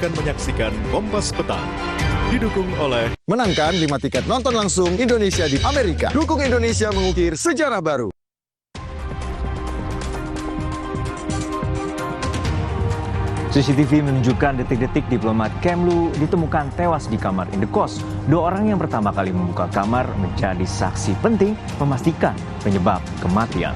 akan menyaksikan Kompas Petang. Didukung oleh Menangkan 5 tiket nonton langsung Indonesia di Amerika. Dukung Indonesia mengukir sejarah baru. CCTV menunjukkan detik-detik diplomat Kemlu ditemukan tewas di kamar indekos. 2 orang yang pertama kali membuka kamar menjadi saksi penting memastikan penyebab kematian.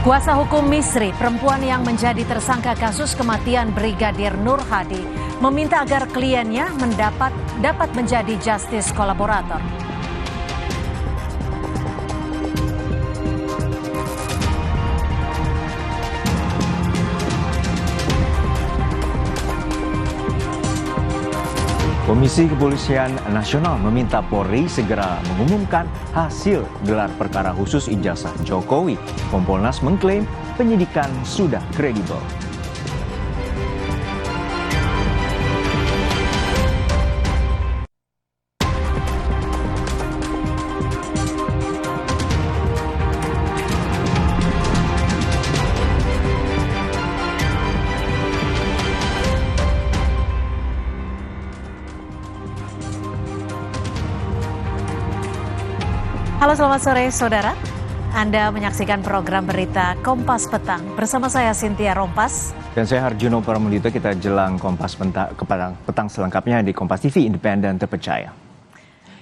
Kuasa hukum Misri, perempuan yang menjadi tersangka kasus kematian Brigadir Nur Hadi, meminta agar kliennya dapat menjadi justice kolaborator. Komisi Kepolisian Nasional meminta Polri segera mengumumkan hasil gelar perkara khusus ijazah Jokowi. Kompolnas mengklaim penyidikan sudah kredibel. Halo, selamat sore saudara. Anda menyaksikan program berita Kompas Petang bersama saya Cynthia Rompas. Dan saya Harjuno Pramudito. Kita jelang Kompas Petang selengkapnya di Kompas TV, independen terpercaya.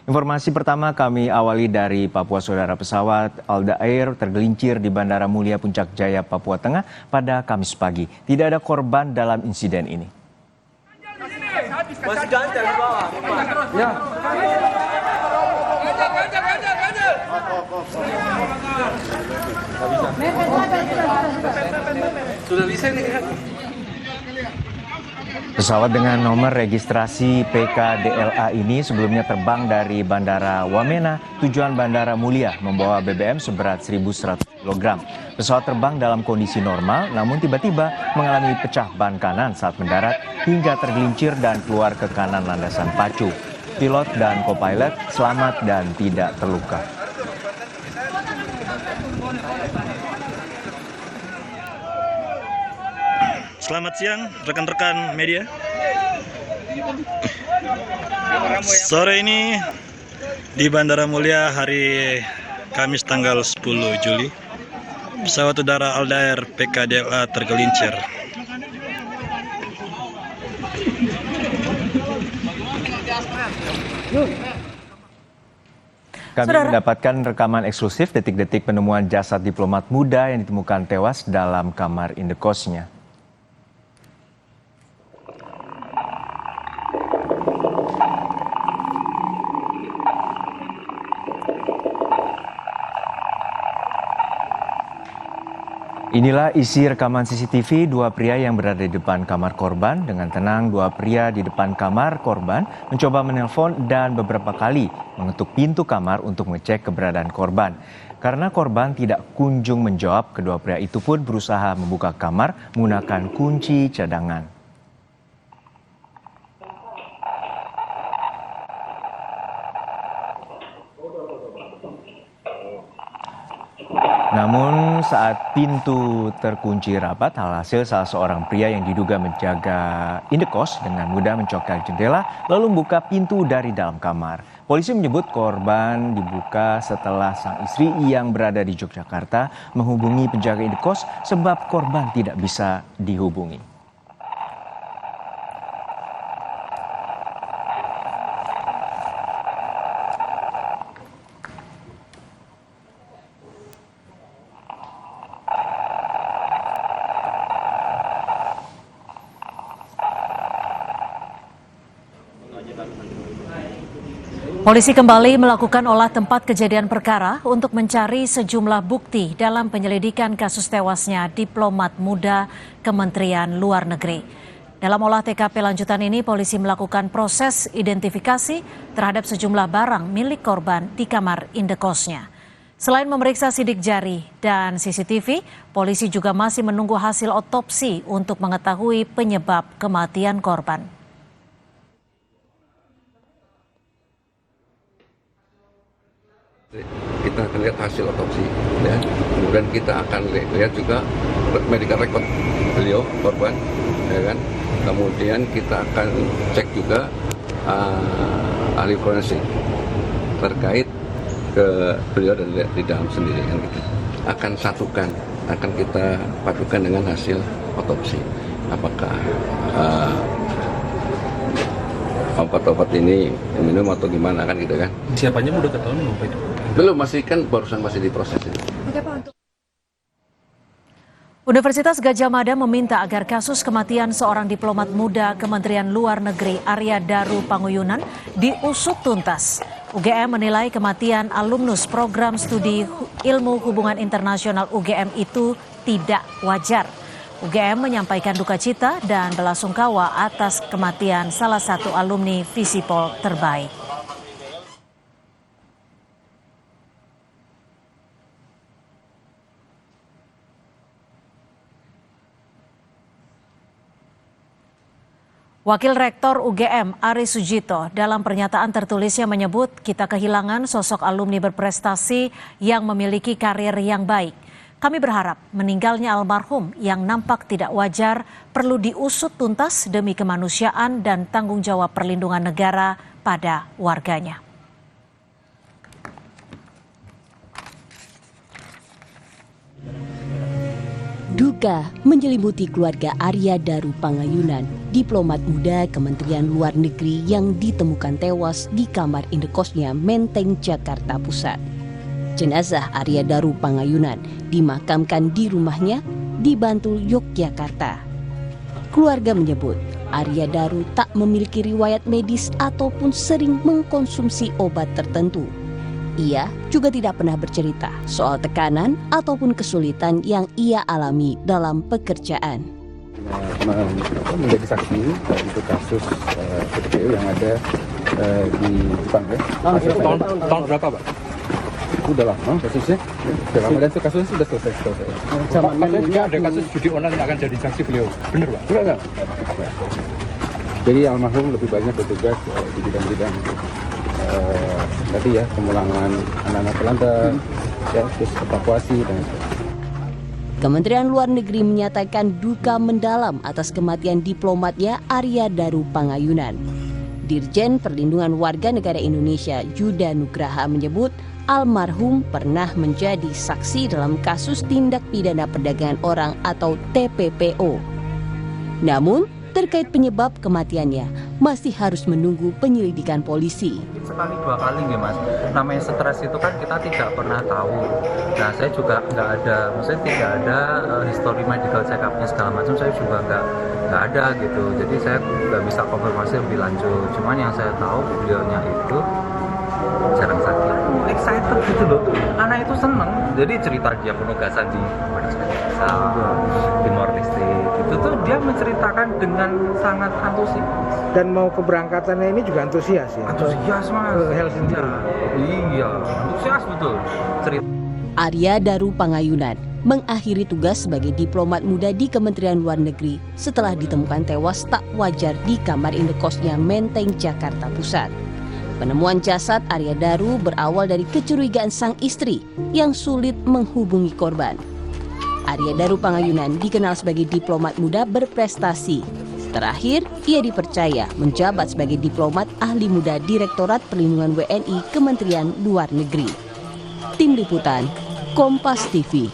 Informasi pertama kami awali dari Papua, saudara. Pesawat Alda Air tergelincir di Bandara Mulia Puncak Jaya, Papua Tengah pada Kamis pagi. Tidak ada korban dalam insiden ini. Masih ganjal di bawah. Ya. Sudah bisa nih. Pesawat dengan nomor registrasi PKDLA ini sebelumnya terbang dari Bandara Wamena tujuan Bandara Mulia membawa BBM seberat 1.100 kg. Pesawat terbang dalam kondisi normal namun tiba-tiba mengalami pecah ban kanan saat mendarat hingga tergelincir dan keluar ke kanan landasan pacu. Pilot dan co-pilot selamat dan tidak terluka. Selamat siang rekan-rekan media. Sore ini di Bandara Mulia hari Kamis tanggal 10 Juli, pesawat udara Alda Air PKDLA tergelincir. Kami mendapatkan rekaman eksklusif detik-detik penemuan jasad diplomat muda yang ditemukan tewas dalam kamar indekosnya. Inilah isi rekaman CCTV 2 pria yang berada di depan kamar korban. Dengan tenang, 2 pria di depan kamar korban mencoba menelpon dan beberapa kali mengetuk pintu kamar untuk mengecek keberadaan korban. Karena korban tidak kunjung menjawab, kedua pria itu pun berusaha membuka kamar menggunakan kunci cadangan. Namun saat pintu terkunci rapat, alhasil salah seorang pria yang diduga menjaga indekos dengan mudah mencongkel jendela lalu membuka pintu dari dalam kamar. Polisi menyebut korban dibuka setelah sang istri yang berada di Yogyakarta menghubungi penjaga indekos sebab korban tidak bisa dihubungi. Polisi kembali melakukan olah tempat kejadian perkara untuk mencari sejumlah bukti dalam penyelidikan kasus tewasnya diplomat muda Kementerian Luar Negeri. Dalam olah TKP lanjutan ini, polisi melakukan proses identifikasi terhadap sejumlah barang milik korban di kamar indekosnya. Selain memeriksa sidik jari dan CCTV, polisi juga masih menunggu hasil otopsi untuk mengetahui penyebab kematian korban. Kita akan lihat hasil otopsi, ya. Kemudian kita akan lihat juga medical record beliau korban, ya kan. Kemudian kita akan cek juga ahli forensik terkait ke beliau dan di dalam sendiri, kan gitu. Akan satukan, akan kita padukan dengan hasil otopsi. Apakah obat-obat ini minum atau gimana, kan gitu kan? Siapanya udah ketahuan belum Pak? Belum, masih diproses. Universitas Gadjah Mada meminta agar kasus kematian seorang diplomat muda Kementerian Luar Negeri Arya Daru Panguyunan diusut tuntas. UGM menilai kematian alumnus program studi ilmu hubungan internasional UGM itu tidak wajar. UGM menyampaikan duka cita dan belasungkawa atas kematian salah satu alumni Visipol terbaik. Wakil Rektor UGM Aris Sujito dalam pernyataan tertulisnya menyebut kita kehilangan sosok alumni berprestasi yang memiliki karir yang baik. Kami berharap meninggalnya almarhum yang nampak tidak wajar perlu diusut tuntas demi kemanusiaan dan tanggung jawab perlindungan negara pada warganya. Duka menyelimuti keluarga Arya Daru Panguyunan, diplomat muda Kementerian Luar Negeri yang ditemukan tewas di kamar indekosnya Menteng, Jakarta Pusat. Jenazah Arya Daru Panguyunan dimakamkan di rumahnya di Bantul, Yogyakarta. Keluarga menyebut Arya Daru tak memiliki riwayat medis ataupun sering mengkonsumsi obat tertentu. Ia juga tidak pernah bercerita soal tekanan ataupun kesulitan yang ia alami dalam pekerjaan. Menjadi saksi untuk kasus PPDU yang ada di Jepang, ya. Tahun berapa, Pak? Udah lama kasusnya, dan itu kasusnya sudah selesai. Maksudnya ada kasus judi online yang akan jadi saksi beliau, benar Pak? Enggak. Jadi almarhum lebih banyak bertugas di bidang-bidang tadi ya, pemulangan anak-anak Belanda, ya, terus evakuasi dan sebagainya. Kementerian Luar Negeri menyatakan duka mendalam atas kematian diplomatnya Arya Daru Panguyunan. Dirjen Perlindungan Warga Negara Indonesia Yuda Nugraha menyebut almarhum pernah menjadi saksi dalam kasus tindak pidana perdagangan orang atau TPPO. Namun, terkait penyebab kematiannya masih harus menunggu penyelidikan polisi. Sekali dua kali nggih Mas. Namanya stres itu kan kita tidak pernah tahu. Nah saya juga nggak ada, maksudnya tidak ada history medical check up-nya segala macam, saya juga nggak ada gitu. Jadi saya nggak bisa konfirmasi lebih lanjut. Cuman yang saya tahu beliaunya itu jarang sakit. Excited gitu loh. Anak itu seneng. Jadi cerita dia penugasan di Timor Leste itu tuh dia menceritakan dengan sangat antusias. Dan mau keberangkatannya ini juga antusias ya? Antusias Mas. Helsinki. Iya, antusias betul. Cerita. Arya Daru Panguyunan mengakhiri tugas sebagai diplomat muda di Kementerian Luar Negeri setelah ditemukan tewas tak wajar di kamar indekosnya Menteng, Jakarta Pusat. Penemuan jasad Arya Daru berawal dari kecurigaan sang istri yang sulit menghubungi korban. Arya Daru Panguyunan dikenal sebagai diplomat muda berprestasi. Terakhir, ia dipercaya menjabat sebagai diplomat ahli muda Direktorat Perlindungan WNI Kementerian Luar Negeri. Tim Liputan, Kompas TV.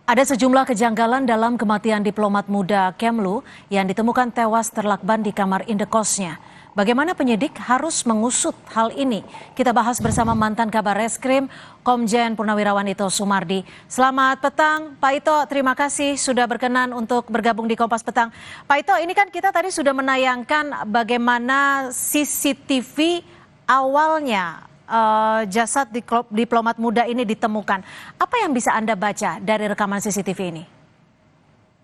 Ada sejumlah kejanggalan dalam kematian diplomat muda Kemlu yang ditemukan tewas terlakban di kamar indekosnya. Bagaimana penyidik harus mengusut hal ini? Kita bahas bersama mantan Kabar Reskrim Komjen Purnawirawan Ito Sumardi. Selamat petang Pak Ito, terima kasih sudah berkenan untuk bergabung di Kompas Petang. Pak Ito, ini kan kita tadi sudah menayangkan bagaimana CCTV awalnya jasad diplomat muda ini ditemukan. Apa yang bisa Anda baca dari rekaman CCTV ini?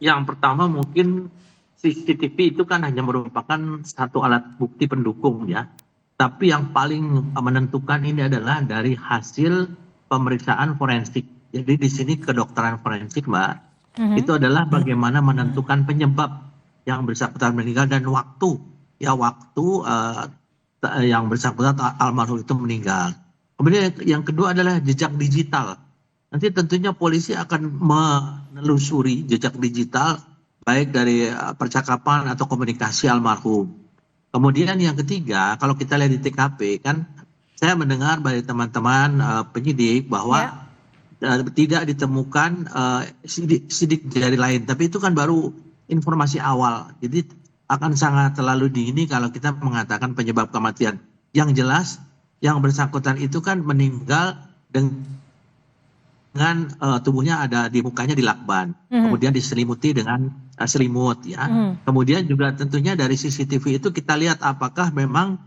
Yang pertama mungkin CCTV itu kan hanya merupakan satu alat bukti pendukung ya. Tapi yang paling menentukan ini adalah dari hasil pemeriksaan forensik. Jadi di sini kedokteran forensik Mbak, itu adalah bagaimana menentukan penyebab yang bersangkutan meninggal dan waktu. Ya waktu yang bersangkutan almarhum itu meninggal. Kemudian yang kedua adalah jejak digital. Nanti tentunya polisi akan menelusuri jejak digital baik dari percakapan atau komunikasi almarhum. Kemudian yang ketiga, kalau kita lihat di TKP kan saya mendengar dari teman-teman penyidik bahwa tidak ditemukan sidik jari lain, tapi itu kan baru informasi awal. Jadi akan sangat terlalu dini kalau kita mengatakan penyebab kematian. Yang jelas yang bersangkutan itu kan meninggal dengan tubuhnya ada di mukanya dilakban, kemudian diselimuti dengan selimut ya. Kemudian juga tentunya dari CCTV itu kita lihat apakah memang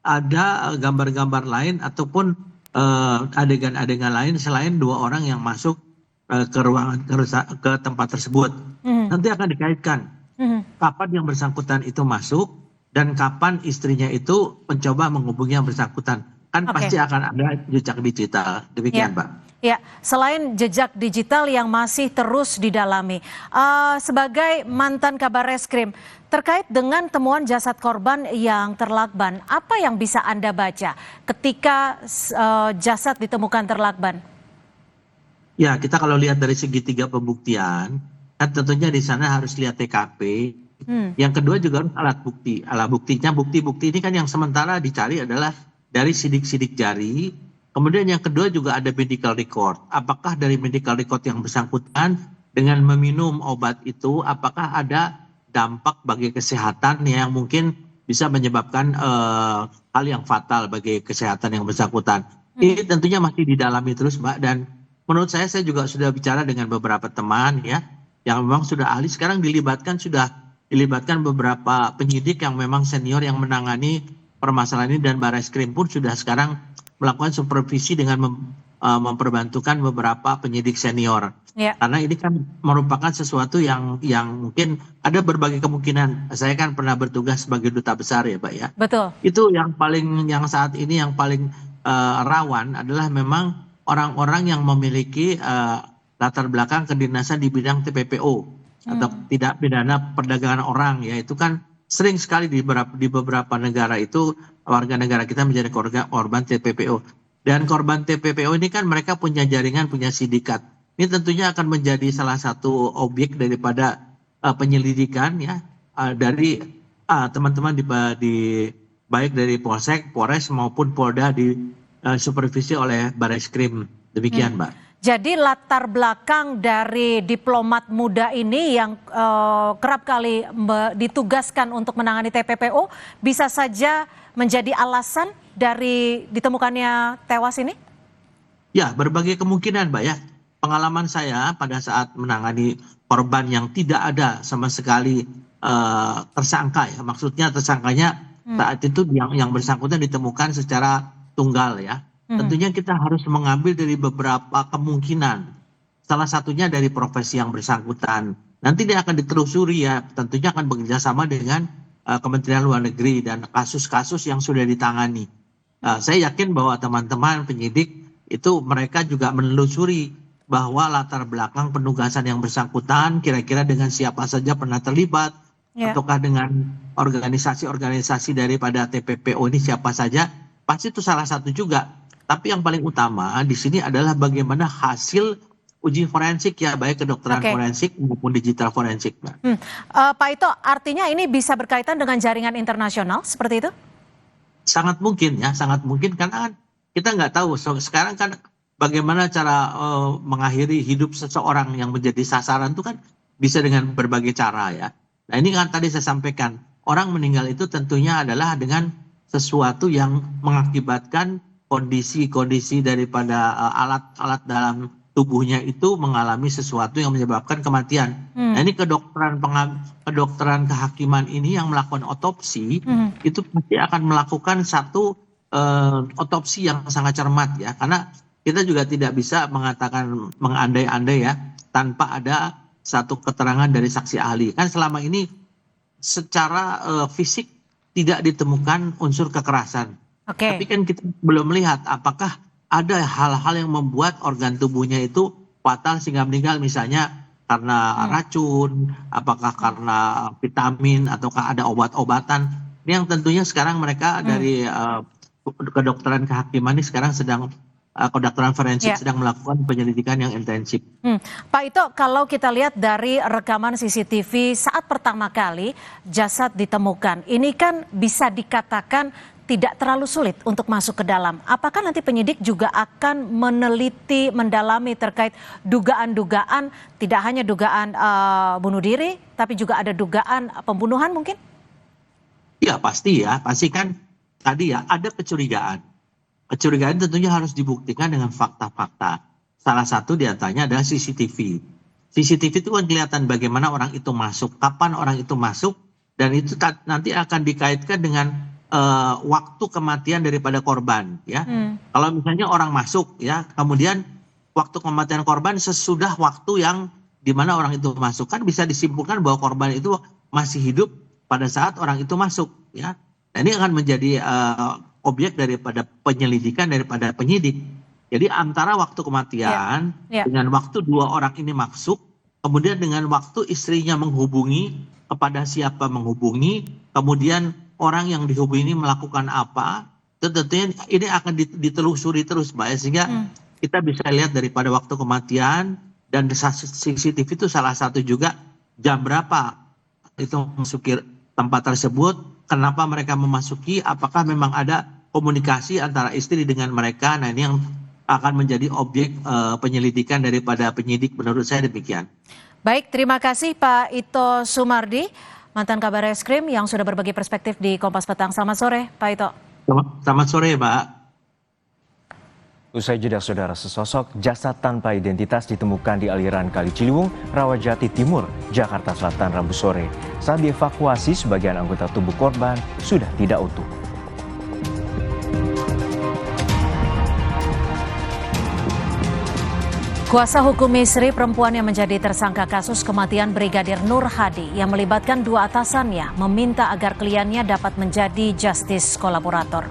ada gambar-gambar lain ataupun adegan-adegan lain selain 2 orang yang masuk ke ruangan ke tempat tersebut. Nanti akan dikaitkan kapan yang bersangkutan itu masuk dan kapan istrinya itu mencoba menghubungi yang bersangkutan. Kan pasti akan ada jejak digital. Demikian, Pak. Ya, selain jejak digital yang masih terus didalami, sebagai mantan Kabar Reskrim, terkait dengan temuan jasad korban yang terlakban, apa yang bisa Anda baca ketika jasad ditemukan terlakban? Ya, kita kalau lihat dari segitiga pembuktian, kan tentunya di sana harus lihat TKP. Yang kedua juga harus alat bukti. Alat buktinya, bukti-bukti ini kan yang sementara dicari adalah dari sidik-sidik jari. Kemudian yang kedua juga ada medical record. Apakah dari medical record yang bersangkutan dengan meminum obat itu, apakah ada dampak bagi kesehatan yang mungkin bisa menyebabkan hal yang fatal bagi kesehatan yang bersangkutan. Ini tentunya masih didalami terus, Mbak. Dan menurut saya juga sudah bicara dengan beberapa teman ya, yang memang sudah ahli. Sekarang sudah dilibatkan beberapa penyidik yang memang senior yang menangani permasalahan ini, dan Barreskrim pun sudah sekarang melakukan supervisi dengan memperbantukan beberapa penyidik senior. Karena ini kan merupakan sesuatu yang mungkin ada berbagai kemungkinan. Saya kan pernah bertugas sebagai duta besar ya, Pak ya. Betul. Itu yang saat ini yang paling rawan adalah memang orang-orang yang memiliki latar belakang kedinasan di bidang TPPO atau tidak pidana perdagangan orang ya. Itu kan sering sekali di beberapa negara itu warga negara kita menjadi korban TPPO. Dan korban TPPO ini kan mereka punya jaringan, punya sindikat. Ini tentunya akan menjadi salah satu objek daripada penyelidikan ya dari teman-teman baik dari Polsek, Polres maupun Polda di supervisi oleh Barreskrim. Demikian, Mbak. Jadi latar belakang dari diplomat muda ini yang kerap kali ditugaskan untuk menangani TPPO bisa saja menjadi alasan dari ditemukannya tewas ini? Ya, berbagai kemungkinan, Mbak ya. Pengalaman saya pada saat menangani korban yang tidak ada sama sekali tersangka ya. Maksudnya tersangkanya saat itu yang bersangkutan ditemukan secara tunggal ya. Tentunya kita harus mengambil dari beberapa kemungkinan. Salah satunya dari profesi yang bersangkutan. Nanti dia akan ditelusuri ya. Tentunya akan bekerja sama dengan Kementerian Luar Negeri dan kasus-kasus yang sudah ditangani. Saya yakin bahwa teman-teman penyidik itu mereka juga menelusuri bahwa latar belakang penugasan yang bersangkutan kira-kira dengan siapa saja pernah terlibat. Ataukah dengan organisasi-organisasi daripada TPPO ini siapa saja. Pasti itu salah satu juga. Tapi yang paling utama di sini adalah bagaimana hasil uji forensik ya, baik kedokteran forensik maupun digital forensik. Pak Ito, artinya ini bisa berkaitan dengan jaringan internasional seperti itu? Sangat mungkin ya, sangat mungkin karena kan kita nggak tahu sekarang kan bagaimana cara mengakhiri hidup seseorang yang menjadi sasaran itu kan bisa dengan berbagai cara ya. Nah ini kan tadi saya sampaikan, orang meninggal itu tentunya adalah dengan sesuatu yang mengakibatkan kondisi daripada alat-alat dalam tubuhnya itu mengalami sesuatu yang menyebabkan kematian. Nah ini kedokteran kehakiman ini yang melakukan otopsi itu pasti akan melakukan satu otopsi yang sangat cermat ya, karena kita juga tidak bisa mengatakan mengandai-andai ya tanpa ada satu keterangan dari saksi ahli. Kan selama ini secara fisik tidak ditemukan unsur kekerasan. Tapi kan kita belum melihat apakah ada hal-hal yang membuat organ tubuhnya itu fatal sehingga meninggal, misalnya karena racun, apakah karena vitamin, ataukah ada obat-obatan. Ini yang tentunya sekarang mereka dari kedokteran kehakiman ini sekarang sedang kedokteran forensik sedang melakukan penyelidikan yang intensif. Pak Ito, kalau kita lihat dari rekaman CCTV saat pertama kali jasad ditemukan, ini kan bisa dikatakan tidak terlalu sulit untuk masuk ke dalam. Apakah nanti penyidik juga akan meneliti, mendalami terkait dugaan-dugaan, tidak hanya dugaan bunuh diri, tapi juga ada dugaan pembunuhan mungkin? Ya pasti kan tadi ya ada kecurigaan. Kecurigaan tentunya harus dibuktikan dengan fakta-fakta. Salah satu diantaranya adalah CCTV. CCTV itu kan kelihatan bagaimana orang itu masuk, kapan orang itu masuk, dan itu nanti akan dikaitkan dengan waktu kematian daripada korban. Ya, kalau misalnya orang masuk, ya, kemudian waktu kematian korban sesudah waktu yang dimana orang itu masuk, kan bisa disimpulkan bahwa korban itu masih hidup pada saat orang itu masuk. Ya, nah, ini akan menjadi objek daripada penyelidikan daripada penyidik. Jadi antara waktu kematian dengan waktu dua orang ini masuk, kemudian dengan waktu istrinya menghubungi, kepada siapa menghubungi, kemudian orang yang dihubungi ini melakukan apa, tentunya ini akan ditelusuri terus, Mbak, sehingga kita bisa lihat daripada waktu kematian dan CCTV itu salah satu juga jam berapa itu memasuki tempat tersebut. Kenapa mereka memasuki, apakah memang ada komunikasi antara istri dengan mereka. Nah, ini yang akan menjadi objek penyelidikan daripada penyidik, menurut saya demikian. Baik, terima kasih Pak Ito Sumardi, mantan Kabar Eskrim yang sudah berbagi perspektif di Kompas Petang. Selamat sore Pak Ito. Selamat sore Mbak. Usai jeda saudara, sesosok jasad tanpa identitas ditemukan di aliran Kali Ciliwung, Rawajati Timur, Jakarta Selatan Rabu sore. Saat dievakuasi, sebagian anggota tubuh korban sudah tidak utuh. Kuasa hukum istri perempuan yang menjadi tersangka kasus kematian Brigadir Nur Hadi yang melibatkan dua atasannya meminta agar kliennya dapat menjadi justice kolaborator.